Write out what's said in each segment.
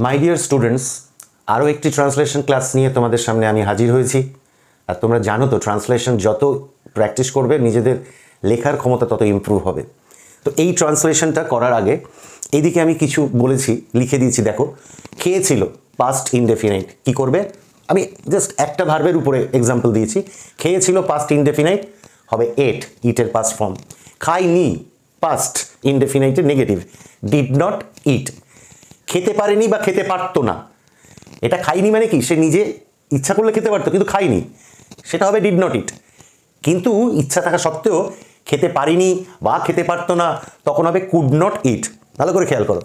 My dear students, আরও একটি translation class নিয়ে তোমাদের সামনে আমি হাজির হয়েছি। আর তোমরা জানো তো, ট্রান্সলেশন যত প্র্যাকটিস করবে নিজেদের লেখার ক্ষমতা তত ইমপ্রুভ হবে। তো এই ট্রান্সলেশনটা করার আগে এইদিকে আমি কিছু বলেছি, লিখে দিয়েছি। দেখো, খেয়েছিল পাস্ট ইনডেফিনাইট। কি করবে? আমি জাস্ট একটা ভার্বের উপরে এক্সাম্পল দিয়েছি। খেয়েছিল পাস্ট ইনডেফিনাইট হবে এট, ইটের পাস্ট ফর্ম। খাইনি পাস্ট ইনডেফিনাইটের নেগেটিভ, ডিড নট ইট। খেতে পারেনি বা খেতে পারতো না, এটা খাইনি মানে কি? সে নিজে ইচ্ছা করলে খেতে পারতো কিন্তু খাইনি, সেটা হবে ডিড নট ইট। কিন্তু ইচ্ছা থাকা সত্ত্বেও খেতে পারিনি বা খেতে পারতো না, তখন হবে কুড নট ইট। ভালো করে খেয়াল করো,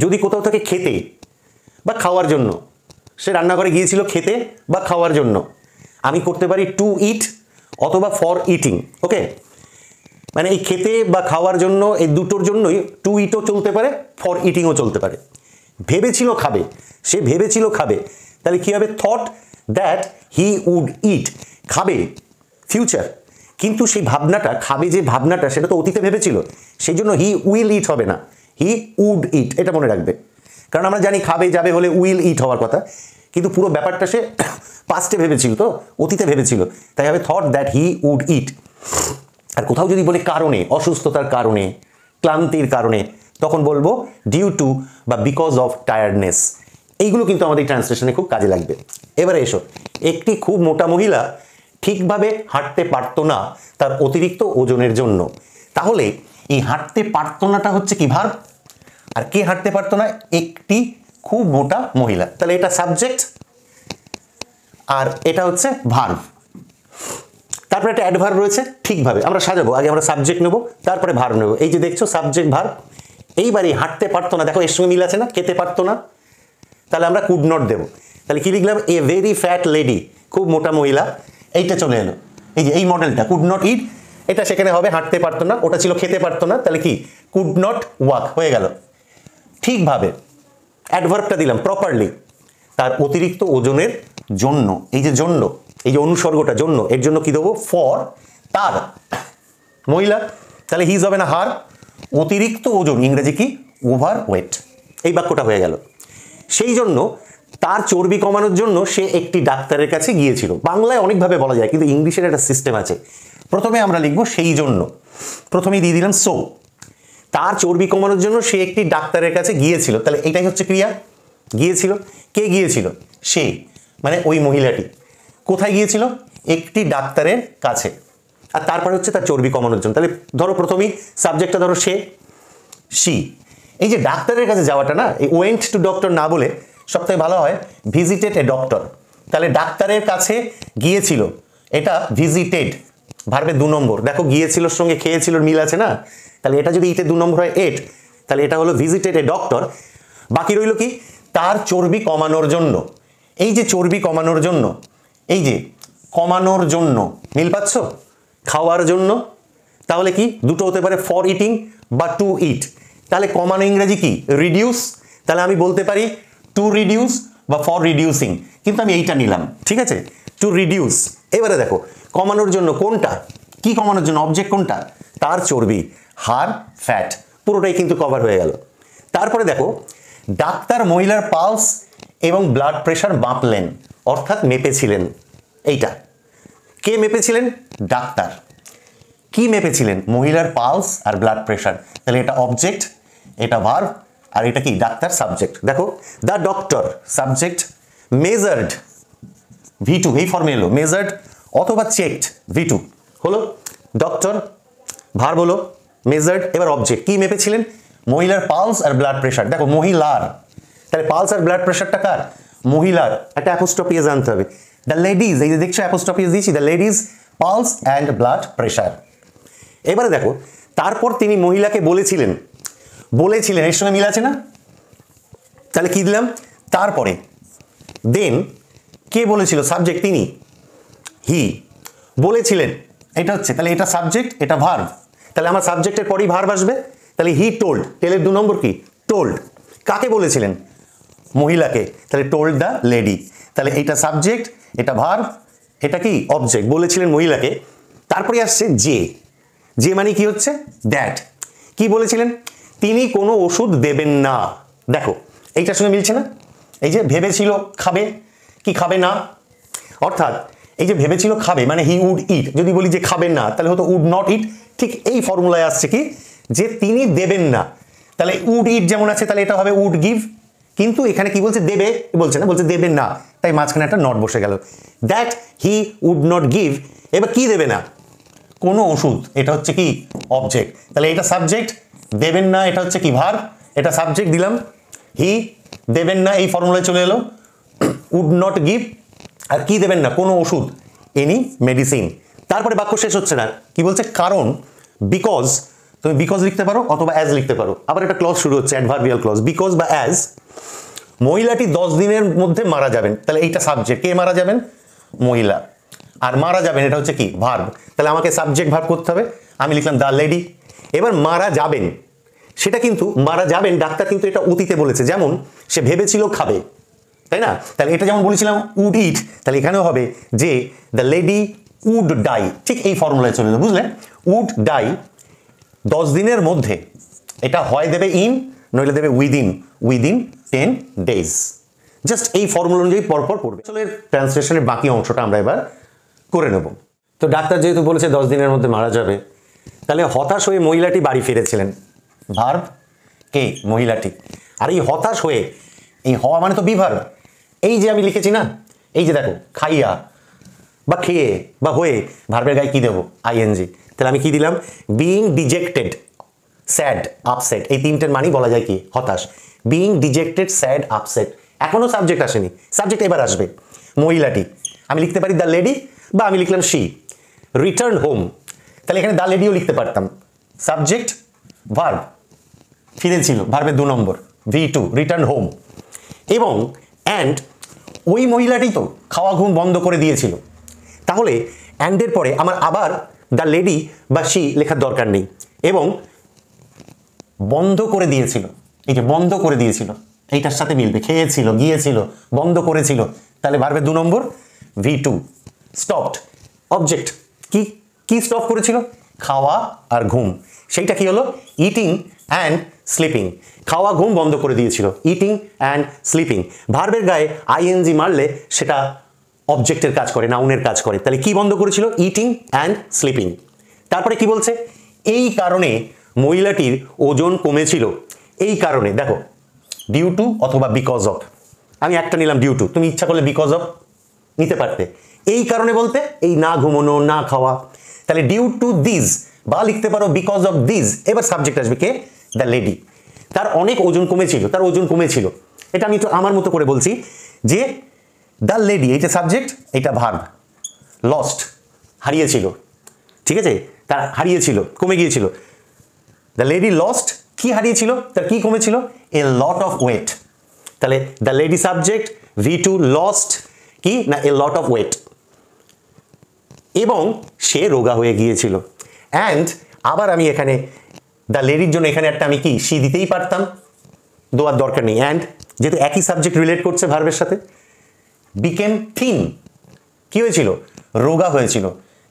যদি কোথাও থেকে খেতে বা খাওয়ার জন্য, সে রান্নাঘরে গিয়েছিল খেতে বা খাওয়ার জন্য, আমি করতে পারি টু ইট অথবা ফর ইটিং। ওকে, মানে এই খেতে বা খাওয়ার জন্য, এই দুটোর জন্যই টু ইটও চলতে পারে, ফর ইটিংও চলতে পারে। ভেবেছিল খাবে, সে ভেবেছিল খাবে, তাহলে কী হবে? থট দ্যাট হি উড ইট। খাবে ফিউচার, কিন্তু সেই ভাবনাটা, খাবে যে ভাবনাটা, সেটা তো অতীতে ভেবেছিল, সেই জন্য হি উইল ইট হবে না, হি উড ইট। এটা মনে রাখবে, কারণ আমরা জানি খাবে যাবে হলে উইল ইট হওয়ার কথা, কিন্তু পুরো ব্যাপারটা সে পাস্টে ভেবেছিল, তো অতীতে ভেবেছিল, তাই হবে থট দ্যাট হি উড ইট। আর কোথাও যদি বলে কারণে, অসুস্থতার কারণে, ক্লান্তির কারণে, তখন বলবো ডিউ টু বা বিকজ অফ টায়ার্ডনেস। এইগুলো কিন্তু আমাদের ট্রান্সলেশনে খুব কাজে লাগবে। এবারে এসো, একটি খুব মোটা মহিলা ঠিকভাবে হাঁটতে পারতো না তার অতিরিক্ত ওজনের জন্য। তাহলে এই হাঁটতে পারতো নাটা হচ্ছে কি? ভার্ব। আর কে হাঁটতে পারতো না? একটি খুব মোটা মহিলা। তাহলে এটা সাবজেক্ট আর এটা হচ্ছে ভার্ব। তারপরে একটা অ্যাডভার্ব রয়েছে, ঠিকভাবে আমরা সাজাবো। আগে আমরা সাবজেক্ট নেবো, তারপরে ভার্ব নেবো। এই যে দেখছো সাবজেক্ট ভার্ব। এইবারই হাঁটতে পারতো না, দেখো এর সঙ্গে মিল আছে না? খেতে পারতো না, তাহলে আমরা কুড নট দেবো। তাহলে কি লিখলাম? এ ভেরি ফ্যাট লেডি, খুব মোটা মহিলা। এইটা চলে এলো, এই যে এই মডেলটা কুড নট ইট, এটা সেখানে হবে হাঁটতে পারতো না, ওটা ছিল খেতে পারতো না, তাহলে কি? কুড নট ওয়াক হয়ে গেল। ঠিকভাবে অ্যাডভার্বটা দিলাম প্রপারলি, তার অতিরিক্ত ওজনের জন্য। এই যে জন্য, এই যে অনুসর্গটা জন্য, এর জন্য কি দেবো? ফর, তার, মহিলা, তাহলে হিজ হবে না হার। অতিরিক্ত ওজন ইংরেজি কি? Over weight. এই বাক্যটা হয়ে গেল। সেই জন্য তার চর্বি কমানোর জন্য সে একটি ডাক্তারের কাছে গিয়েছিল। বাংলায় অনেকভাবে বলা যায়, কিন্তু ইংলিশের একটা সিস্টেম আছে। প্রথমে আমরা লিখবো সেই জন্য, প্রথমেই দিয়ে দিলাম সো। তার চর্বি কমানোর জন্য সে একটি ডাক্তারের কাছে গিয়েছিল, তাহলে এটাই হচ্ছে ক্রিয়া। গিয়েছিল, কে গিয়েছিল? সে, মানে ওই মহিলাটি। কোথায় গিয়েছিল? একটি ডাক্তারের কাছে। আর তারপরে হচ্ছে তার চর্বি কমানোর জন্য। তাহলে ধরো প্রথমেই সাবজেক্টটা ধরো সে, সি। এই যে ডাক্তারের কাছে যাওয়াটা না, এই ওয়েন্ট টু ডক্টর না বলে সবথেকে ভালো হয় ভিজিটেড এ ডক্টর। তাহলে ডাক্তারের কাছে গিয়েছিল, এটা ভিজিটেড, ভার্বের 2 নম্বর। দেখো গিয়েছিলোর সঙ্গে খেয়েছিলোর মিল আছে না? তাহলে এটা যদি ইতে 2 নম্বর হয় এট, তাহলে এটা হলো ভিজিটেড এ ডক্টর। বাকি রইল কি? তার চর্বি কমানোর জন্য। এই যে চর্বি কমানোর জন্য, এই যে কমানোর জন্য, মিল পাচ্ছ? খাওয়ার জন্য, তাহলে কি? দুটো হতে পারে, ফর ইটিং বা টু ইট। তাহলে কমানো ইংরেজি কি? রিডিউস। তাহলে আমি বলতে পারি টু রিডিউস বা ফর রিডিউসিং, কিন্তু আমি এইটা নিলাম, ঠিক আছে? To reduce. এবারে দেখো কমানোর জন্য কোনটা? কি কমানোর জন্য? অবজেক্ট কোনটা? তার চর্বি, হাড়, ফ্যাট, পুরোটাই কিন্তু কভার হয়ে গেল। তারপরে দেখো, ডাক্তার মহিলার পালস এবং ব্লাড প্রেশার মাপলেন, অর্থাৎ মেপেছিলেন। এইটা কে মেপেছিলেন? ডাক্তার। কি মেপেছিলেন? মহিলার পালস আর ব্লাড প্রেশার। তাহলে এটা অবজেক্ট, এটা ভার্ব, আর এটা কি? Doctor, subject. দেখো the doctor subject, measured V2, এই ফর্মে এলো মেজার্ড অথবা চেকড V2 হলো। ডক্টর ভার্ব হলো, মেজার্ড, এবার অবজেক্ট। কি মেপেছিলেন? মহিলার পালস আর ব্লাড প্রেশার। দেখো মহিলার, তাহলে পালস আর ব্লাড প্রেশারটা কার? মহিলার। একটা অ্যাপোস্ট্রফিজ আনতে হবে। দ্য লেডিজ, এই যে দেখছো অ্যাপোস্ট্রফিজ দিয়েছি, the ladies pulse and blood pressure. এবারে দেখো, তারপর তিনি মহিলাকে বলেছিলেন, বলেছিলেন এর সঙ্গে মিল আছে না? তাহলে কি দিলাম? তারপরে দেন কে বলেছিল? সাবজেক্ট, তিনি, হি। বলেছিলেন এটা হচ্ছে, তাহলে এটা সাবজেক্ট, এটা ভার্ব। তাহলে আমার সাবজেক্টের পরেই ভার্ব আসবে। তাহলে হি টোল্ড, টেলের 2 নম্বর কি? টোল্ড। কাকে বলেছিলেন? মহিলাকে। তাহলে টোল্ড দ্য লেডি। তাহলে এটা সাবজেক্ট, এটা ভার্ব, এটা কি? অবজেক্ট। বলেছিলেন মহিলাকে। তারপরে আসছে যে, যে মানে কি হচ্ছে? দ্যাট। কি বলেছিলেন? তিনি কোনো ওষুধ দেবেন না। দেখো এইটার সঙ্গে মিলছে না? এই যে ভেবেছিল খাবে, কি খাবে না, অর্থাৎ এই যে ভেবেছিল খাবে মানে হি উড ইট, যদি বলি যে খাবেন না তাহলে হতো উড নট ইট। ঠিক এই ফর্মুলায় আসছে কি যে তিনি দেবেন না, তাহলে উড ইট যেমন আছে তাহলে এটা হবে উড গিভ, কিন্তু এখানে কি বলছে দেবে বলছে না, বলছে দেবেন না, তাই মাঝখানে একটা নট বসে গেল। That he would not give, এবার কি দেবে না, কোনো ওষুধ, এটা হচ্ছে কি অবজেক্ট, তাহলে এটা সাবজেক্ট, দেবেন না এটা হচ্ছে কি ভার্ব, এটা সাবজেক্ট দিলাম, হি দেবেন না এই ফর্মুলায় চলে এলো, উড নট গিভ, আর কি দেবেন না, কোনো ওষুধ, এনি মেডিসিন। তারপরে বাক্য শেষ হচ্ছে না, কি বলছে, কারণ, বিকজ, তুমি বিকজ লিখতে পারো অথবা অ্যাজ লিখতে পারো, আবার একটা ক্লজ শুরু হচ্ছে অ্যাডভার্বিয়াল ক্লজ, বিকজ বা অ্যাজ, মহিলাটি 10 দিনের মধ্যে মারা যাবেন, তাহলে এইটা সাবজেক্ট, কে মারা যাবেন, মহিলা, আর মারা যাবেন এটা হচ্ছে কি ভার্ব, তাহলে আমাকে সাবজেক্ট ভার্ব করতে হবে, আমি লিখলাম দ্য লেডি। এবার মারা যাবেন, সেটা কিন্তু মারা যাবেন ডাক্তার কিন্তু এটা অতীতে বলেছে, যেমন সে ভেবেছিল খাবে, তাই না, তাহলে এটা যেমন বলেছিলাম উড ইট, তাহলে এখানেও হবে যে দ্য লেডি উড ডাই, ঠিক এই ফর্মুলায় চলে যাবে, বুঝলেন, উড ডাই 10 দিনের মধ্যে, এটা হয় দেবে ইন, নইলে দেবে উইদিন, উইদিন 10 days, জাস্ট এই ফর্মুলা অনুযায়ী পরপর পড়বে। আসলে ট্রান্সলেশনের বাকি অংশটা আমরা এবার করে নেব। তো ডাক্তার যেহেতু বলেছে 10 দিনের মধ্যে মারা যাবে, তাহলে হতাশ হয়ে মহিলাটি বাড়ি ফিরেছিলেন, ভার্ব কে, মহিলাটি, আর এই হতাশ হয়ে, এই হওয়া মানে তো বিভার্ব, এই যে আমি লিখেছি না, এই যে দেখো খাইয়া বা খেয়ে বা হয়ে, ভার্বের গায়ে কি দেবো, আইএনজি, তাহলে আমি কি দিলাম, বিইং ডিজেক্টেড, স্যাড, আপসেট, এই তিনটের মানেই বলা যায় কি হতাশ, বিইং ডিজেক্টেড, স্যাড, আপসেট, এখনো সাবজেক্ট আসেনি, সাবজেক্ট এবার আসবে, মহিলাটি, আমি লিখতে পারি দ্য লেডি, বা আমি লিখলাম শি, রিটার্ন হোম, তাহলে এখানে দ্য লেডিও লিখতে পারতাম, সাবজেক্ট ভার্ব, ফিরেছিল, ভার্বের 2 নম্বর, V2, রিটার্ন হোম, এবং অ্যান্ড, ওই মহিলাটি তো খাওয়া ঘুম বন্ধ করে দিয়েছিল, তাহলে অ্যান্ডের পরে আমার আবার দ্য লেডি বা শি লেখার দরকার নেই, এবং বন্ধ করে দিয়েছিল, এই যে বন্ধ করে দিয়েছিল এইটার সাথে মিলবে, খেয়েছিল, গিয়েছিল, বন্ধ করেছিল, তাহলে ভার্বের 2 নম্বর, V2, স্টপড, অবজেক্ট, কি কি স্টপ করেছিল, খাওয়া আর ঘুম, সেইটা কি হলো, ইটিং অ্যান্ড স্লিপিং, খাওয়া ঘুম বন্ধ করে দিয়েছিল, ইটিং অ্যান্ড স্লিপিং, ভার্বের গায়ে আইএনজি মারলে সেটা অবজেক্টের কাজ করে, নাউনের কাজ করে, তাহলে কি বন্ধ করেছিল, ইটিং অ্যান্ড স্লিপিং। তারপরে কি বলছে, এই কারণে মহিলাটির ওজন কমেছিল, এই কারণে, দেখো ডিউ টু অথবা বিকজ অফ, আমি একটা নিলাম ডিউ টু, তুমি ইচ্ছা করলে বিকজ অফ নিতে পারতে, এই কারণে বলতে এই না ঘুমানো, না খাওয়া, তাহলে ডিউ টু দিস, বা লিখতে পারো বিকজ অফ দিস, এবার সাবজেক্ট আসবে কে, দ্য লেডি, তার অনেক ওজন কমেছিল, তার ওজন কমেছিল, এটা আমি একটু আমার মতো করে বলছি যে দ্য লেডি, এইটা সাবজেক্ট, এইটা ভার্ব, লস্ট, হারিয়েছিল, ঠিক আছে, তার হারিয়েছিল, কমে গিয়েছিল, দ্য লেডি লস্ট, কি হারিয়েছিল, তার কি কমেছিল, এ লট অফ ওয়েট, তাহলে the lady subject, V2, lost কি না, এ লট অফ ওয়েট, এবং সে রোগা হয়ে গিয়েছিল, অ্যান্ড আবার আমি এখানে দ্য লেডির জন্য এখানে একটা আমি কি শি দিতেই পারতাম, দেওয়ার দরকার নেই, অ্যান্ড যেহেতু একই সাবজেক্ট রিলেট করছে ভার্বের সাথে, বিকেম থিন, কি হয়েছিল, রোগা হয়েছিল,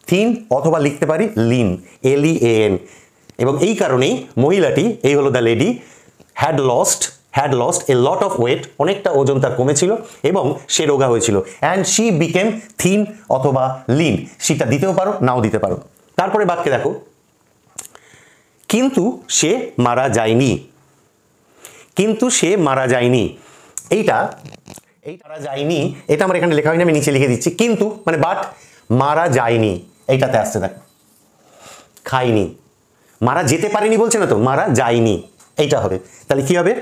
থিন অথবা লিখতে পারি লিন, LEAN, এবং এই কারণেই মহিলাটি, এই হলো the lady, had lost a lot of weight, অনেকটা ওজন তার কমেছিল, এবং সে রোগা হয়েছিল, অ্যান্ড শি বিকেম থিন অথবা লিন, সেটা দিতেও পারো নাও দিতে পারো। তারপরে বাক্যে দেখো, কিন্তু সে মারা যায়নি, কিন্তু সে মারা যায়নি, এইটা মারা যায়নি, এটা আমার এখানে লেখা হয়নি, আমি নিচে লিখে দিচ্ছি, কিন্তু মানে বাট, মারা যায়নি এইটাতে আসছে, দেখো খায়নি, মারা যেতে পারেনি বলছে না তো, মারা যায়নি এইটা হবে, তাহলে কি হবে,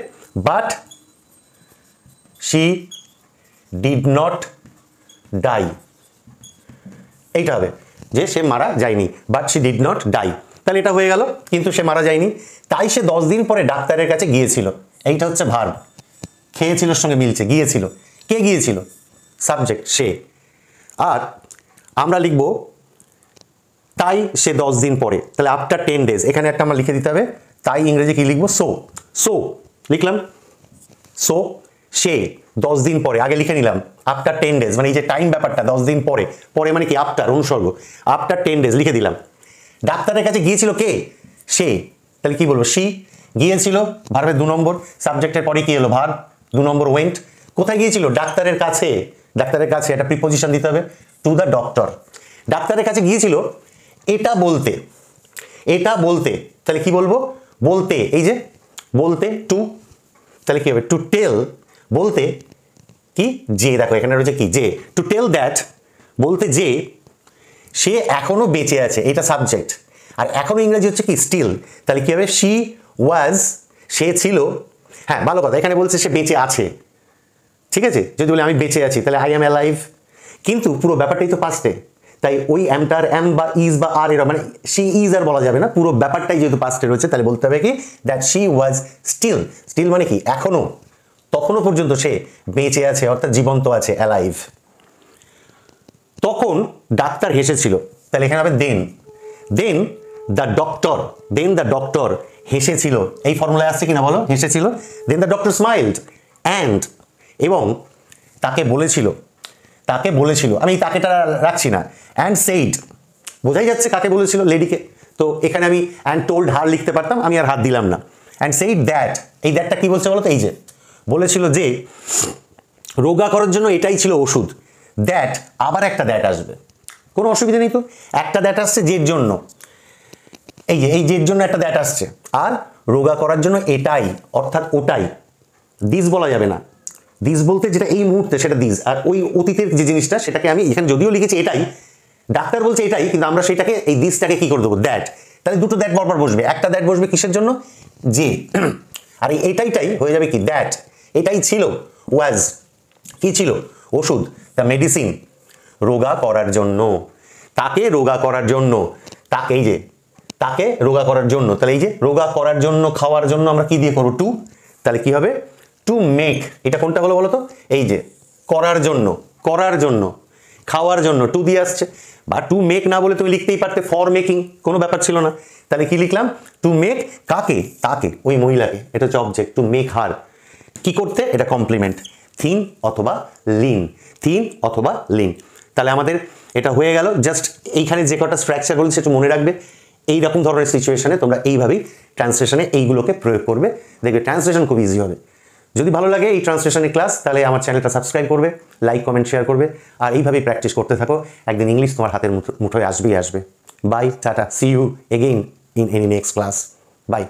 but she did not die, এইটা হবে যে সে মারা যায়নি, but she did not die, তাহলে এটা হয়ে গেল, কিন্তু সে মারা যায়নি, তাই সে 10 দিন পরে ডাক্তারের কাছে গিয়েছিল, এইটা হচ্ছে ভার্ব, খেয়েছিল সঙ্গে মিলছে, গিয়েছিল, কে গিয়েছিল, সাবজেক্ট সে, আর আমরা লিখব তাই সে 10 দিন পরে, তাহলে আফটার 10 days, এখানে একটা আমরা লিখে দিতে হবে, তাই ইংরেজি কি লিখবো, সো লিখলাম, সো সে 10 দিন পরে, আগে লিখে নিলাম আফটার 10 days, মানে এই যে টাইম ব্যাপারটা 10 দিন পরে, পরে মানে কি আফটার, অনুসর্গ, আফটার 10 days লিখে দিলাম, ডাক্তারের কাছে গিয়েছিল কে, সে, তাহলে কি বলবো, শি, গিয়েছিল ভার্বের 2 নম্বর, সাবজেক্টের পরে কি হলো, ভার্ব, 2 নম্বর ওয়েন্ট, কোথায় গিয়েছিল? ডাক্তারের কাছে। ডাক্তারের কাছে একটা প্রিপোজিশন দিতে হবে, টু দ্য ডক্টর। ডাক্তারের কাছে গিয়েছিল এটা বলতে, এটা বলতে, তাহলে কি বলবো? বলতে, এই যে বলতে টু, তাহলে কি হবে? টু টেল, বলতে কি? যে, দেখো এখানে রয়েছে কি? যে। টু টেল দ্যাট, বলতে যে সে এখনো বেঁচে আছে, এটা সাবজেক্ট। আর এখনো ইংরেজি হচ্ছে কি? স্টিল। তাহলে কি হবে? শি ওয়াজ, সে ছিল। হ্যাঁ, ভালো কথা, এখানে বলছে সে বেঁচে আছে, ঠিক আছে? যদি বলি আমি বেঁচে আছি, তাহলে আই এম অ্যালাইভ, কিন্তু পুরো ব্যাপারটাই তো পাস্টে, তাই ওই এমটার এম বা ইজ বা আর এরা মানে শি ইজ আর বলা যাবে না, পুরো ব্যাপারটাই যেহেতু পাস্টে রয়েছে, তাহলে বলতে হবে কি? That she was still. Still মানে কি? এখনো, তখনও পর্যন্ত সে বেঁচে আছে, অর্থাৎ জীবন্ত আছে, অ্যালাইভ। তখন ডাক্তার হেসেছিল, তাহলে এখানে হবে then. Then the doctor, then the doctor হেসেছিল, এই ফর্মুলায় আসছে কিনা বলো? হেসেছিল। Then the doctor smiled and, এবং তাকে বলেছিল, তাকে বলেছিল, আমি এই তাকেটা রাখছি না, অ্যান্ড সেইড, বোঝাই যাচ্ছে কাকে বলেছিল? লেডিকে। তো এখানে আমি অ্যান্ড টোল্ড হার লিখতে পারতাম, আমি আর হাত দিলাম না। অ্যান্ড সেইড দ্যাট, এই দ্যাটটা কি বলছে বলো তো? এই যে বলেছিল যে রোগা করার জন্য এটাই ছিল ওষুধ। দ্যাট, আবার একটা দ্যাট আসবে, কোনো অসুবিধা নেই তো। একটা দ্যাট আসছে যের জন্য, এই যে এই যের জন্য একটা দ্যাট আসছে, আর রোগা করার জন্য এটাই, অর্থাৎ ওটাই। দিস বলা যাবে না, দিস বলতে যেটা এই মুহূর্তে সেটা দিস, আর ওই অতীতের যে জিনিসটা সেটাকে আমি এখানে যদিও লিখেছি এটাই, ডাক্তার বলছে এটাই, কিন্তু আমরা সেটাকে এই দিসটাকে কি করে দেবো? দ্যাট। তাহলে দুটো দ্যাট বরাবর বসবে, একটা দ্যাট বসবে কিসের জন্য? যে। আর এই এটাইটাই হয়ে যাবে কি? দ্যাট। এটাই ছিল, ওয়াজ, কি ছিল? ওষুধ, দ্য মেডিসিন, রোগা করার জন্য, তাকে রোগা করার জন্য, তাকে, এই যে তাকে রোগা করার জন্য, তাহলে এই যে রোগা করার জন্য, খাওয়ার জন্য আমরা কি দিয়ে করবো? টু। তাহলে কি হবে? To make. এটা কোনটা হলো বলো তো? এই যে করার জন্য, করার জন্য, খাওয়ার জন্য টু দিয়ে আসছে, বা টু মেক না বলে তুমি লিখতেই পারতে ফর মেকিং, কোনো ব্যাপার ছিল না। তাহলে কি লিখলাম? টু মেক, কাকে? তাকে, ওই মহিলাকে, এটা হচ্ছে অবজেক্ট। টু মেক হার, কি করতে? এটা কমপ্লিমেন্ট, থিন অথবা লিন, থিন অথবা লিন। তাহলে আমাদের এটা হয়ে গেল। জাস্ট এইখানে যে কটা স্ট্রাকচার বলছে একটু মনে রাখবে, এইরকম ধরনের সিচুয়েশনে তোমরা এইভাবেই ট্রান্সলেশনে এইগুলোকে প্রয়োগ করবে, দেখবে ট্রান্সলেশন খুব ইজি হবে। যদি ভালো লাগে এই ট্রান্সলেশনের ক্লাস, তাহলে আমার চ্যানেলটা সাবস্ক্রাইব করবে, লাইক কমেন্ট শেয়ার করবে, আর এইভাবেই প্র্যাকটিস করতে থাকো। একদিন ইংলিশ তোমার হাতের মুঠোয় আসবেই আসবে। Bye, tata, see you again in any next class. By.